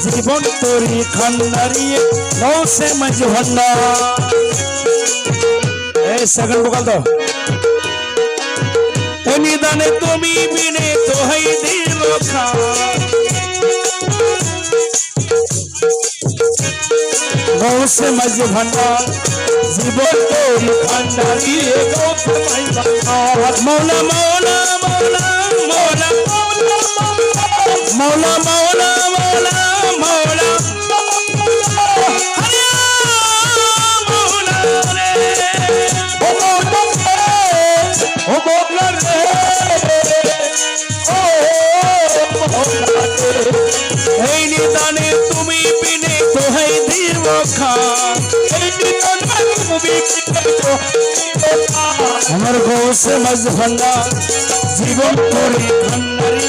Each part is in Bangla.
জীবন তোরি খান্ডারিয়ে গৌসে মজভন্না। এই সেকেন্ড ভোকাল দাও। নিদানে তুমি বিনে দোহাই দিল খা, গৌসে মজভন্না জীবন তোরি খান্ডারিয়ে গৌসে মজভন্না। মৌলা মৌলা মৌলা মৌলা মৌলা মৌলা মৌলা মৌলা এই নিদানে তুমি বিনে দোহাই দিব খান, আমার গৌসে মজভন্না জীবন তোরি খান্ডারি।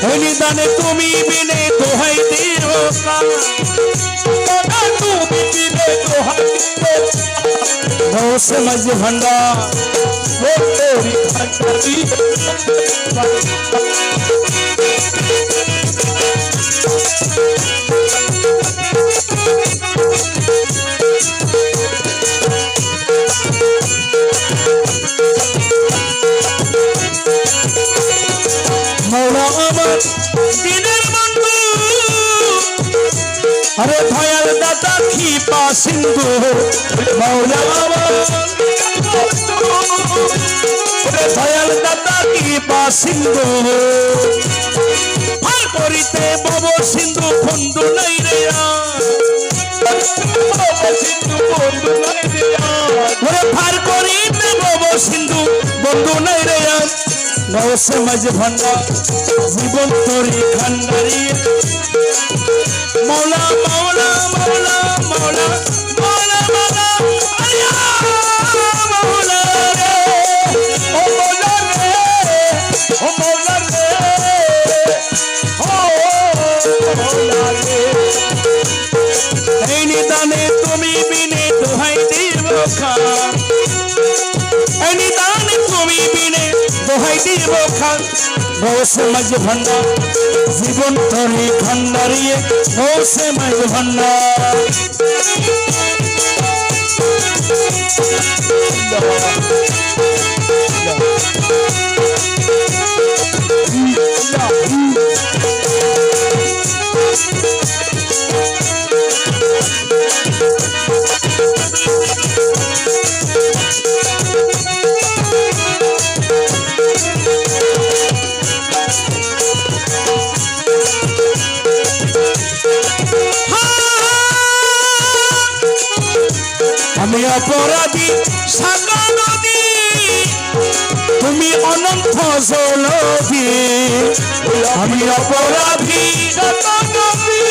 এই নিদানে তুমি বিনে দোহাই দিব খান, তুমি বিনে দোহাই গৌসে মজভন্না তোরি খান্ডারি। মৌলা আমার দিনের বন্ধু, আরে ভয়াল দাতা কৃপা সিন্ধু। মৌলা আমার ভয়াল দাতা কৃপা সিন্ধু, ফার করিতে বব সিন্ধু বন্ধু নাই রে, সিন্ধু বন্ধু নাই রে, ফার করিতে বব সিন্ধু বন্ধু নাই রে। গৌসে মজভন্না জীবন তোরি খান্ডারি। মৌলা মৌলা মৌলা মৌলা মৌলা মৌলা মৌলা রে, ও মৌলা রে, ও মৌলা রে, ও মৌলা রে। এই নিদানে তুমি বিনে দোহাই দিব খান, এই নিদানে তুমি বিনে দোহাই দিব খান, গৌসে মজভন্না জীবন তোরি খান্ডারিয়ে গৌসে মজভন্না। আমি অপরাধী সাগা নদী, তুমি অনন্ত জলধি। আমি অপরাধী সাগা নদী,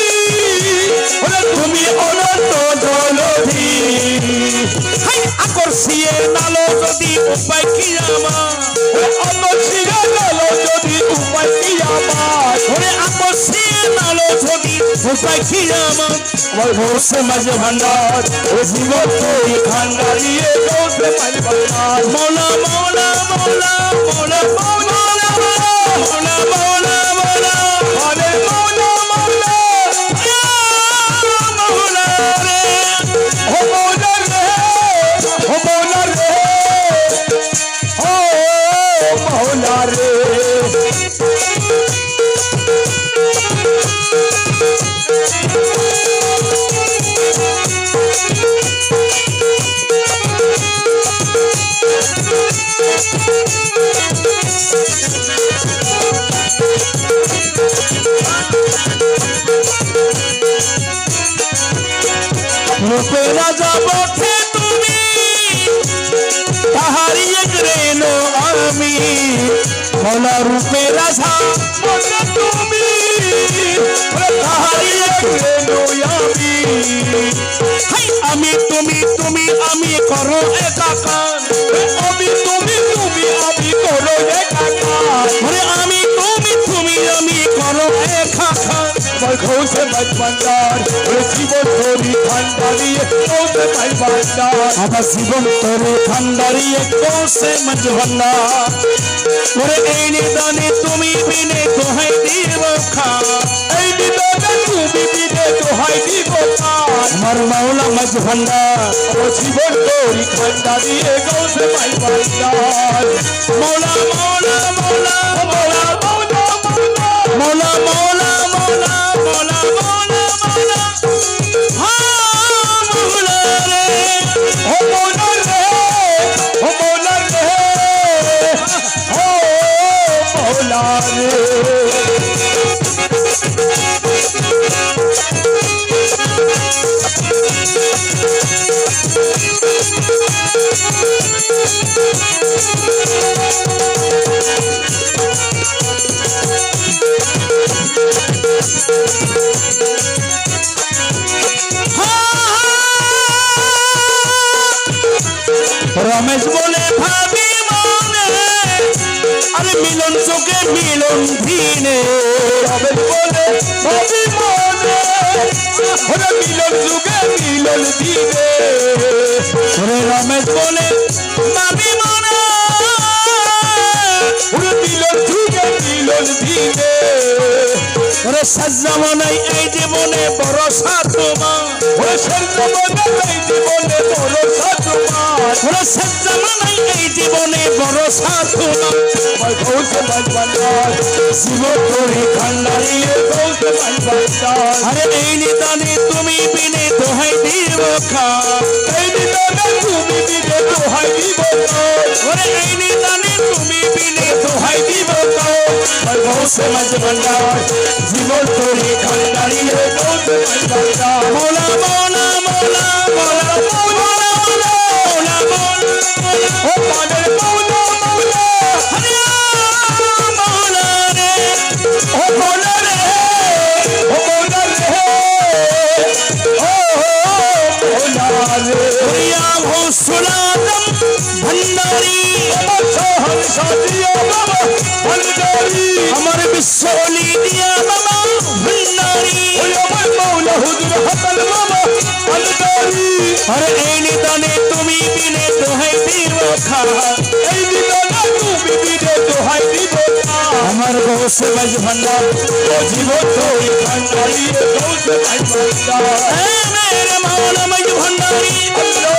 তুমি অনন্ত জলধি। আকর্ষিয়ে নালো যদি উপায় কি আমার, আকর্ষিয়ে নালো যদি উপায় কি আমার, আকর্ষিয়ে নালো যদি উপায় কি আমার। আমার গৌসে মজভন্না জীবন তোরি খান্ডারিয়ে গৌসে মজভন্না। মৌলা মৌলা মৌলা মৌলা মৌলা মৌলা মৌলা মৌলা হরে মৌলা মৌলা মৌলা রে, ও মৌলা রে, ও মৌলা রে, ও মৌলা রে। রূপে রাজা বটে তুমি, তাহারি এক রেণু আমি। মৌলা রূপে রাজা বটে তুমি, তাহারি এক রেণু আমি। আমি তুমি তুমি আমি করো একাকার, আমি তুমি তুমি আমি করো একাকার, আমি তুমি তুমি আমি করো একাকার। আমার গৌসে মজভন্না জীবন তোরি খান্ডারিয়ে গৌসে মজভন্না, আমার জীবন তোরি খান্ডারিয়ে গৌসে মজভন্না। এই নিদানে তুমি বিনে দোহাই দিব খা, আমার মাওলা মাঝ ভান্ডার ও জীবন তোরি খান্ডারি গৌসে মাই ভান্ডার মৌলা মৌলা মৌলা মৌলা মৌলা মৌলা মৌলা মৌলা মৌলা মৌলা মৌলা মৌলা হ্যাঁ মৌলা রে ও মৌলা রে ও মৌলা রে ও মৌলা রে রমেশ বলে ভাবি মনে আরে মিলন চোখে মিলন দিনে রমেশ বলে ভাবি মনে ওরে মিলন যুগে মিলন দিনে ওরে রমেশ বলে ভাবি মনে ওরে মিলন যুগে মিলন দিনে ওরে সাজ্জামানাই এই জীবনে বড় সাধুমা ওরে সর্বমনে এই জীবনে বড় সাধুমার ওরে সাজ্জামানাই এই জীবনে বড় সাধুমা আমার গৌসে মাই ভান্ডার জীবন তোরে খান্ডারি গৌসে মাই ভান্ডার আরে এই নিদানে তুমি বিনে দোহাই দিব খা এই নিদানে তুমি বিনে দোহাই দিব ওরে এই নিদানে তুমি বিনে দোহাই দিব আমার গৌসে মাই ভান্ডার জীবন তোরে খান্ডারি গৌসে মাই ভান্ডার মৌলা মৌলা মৌলা মৌলা মৌলা মৌলা মৌলা ও পানের মৌলা মৌলা মৌলা রে ও মৌলা রে ও মৌলা রে ও মৌলা রে প্রিয়া ঘোষণাদম ভণ্ডারী আমার সোহন সাজিয়া বাবা ভান্ডারি আমার বিশ্বলি দিয়া বাবা ভণ্ডারী ওই আমার মৌলা হুজুর হাসান বাবা ভান্ডারি আরে এই নিদানে তুমি বিনে দোহাই দিব খা এই নিদানে তুমি বিনে দোহাই দিব আমার গৌসে মাঝ ভান্ডার ও জীবন তোরি ভান্ডারি গৌসে মাই ভান্ডার মেরে মাওলা মাঝ ভান্ডারী আল্লাহ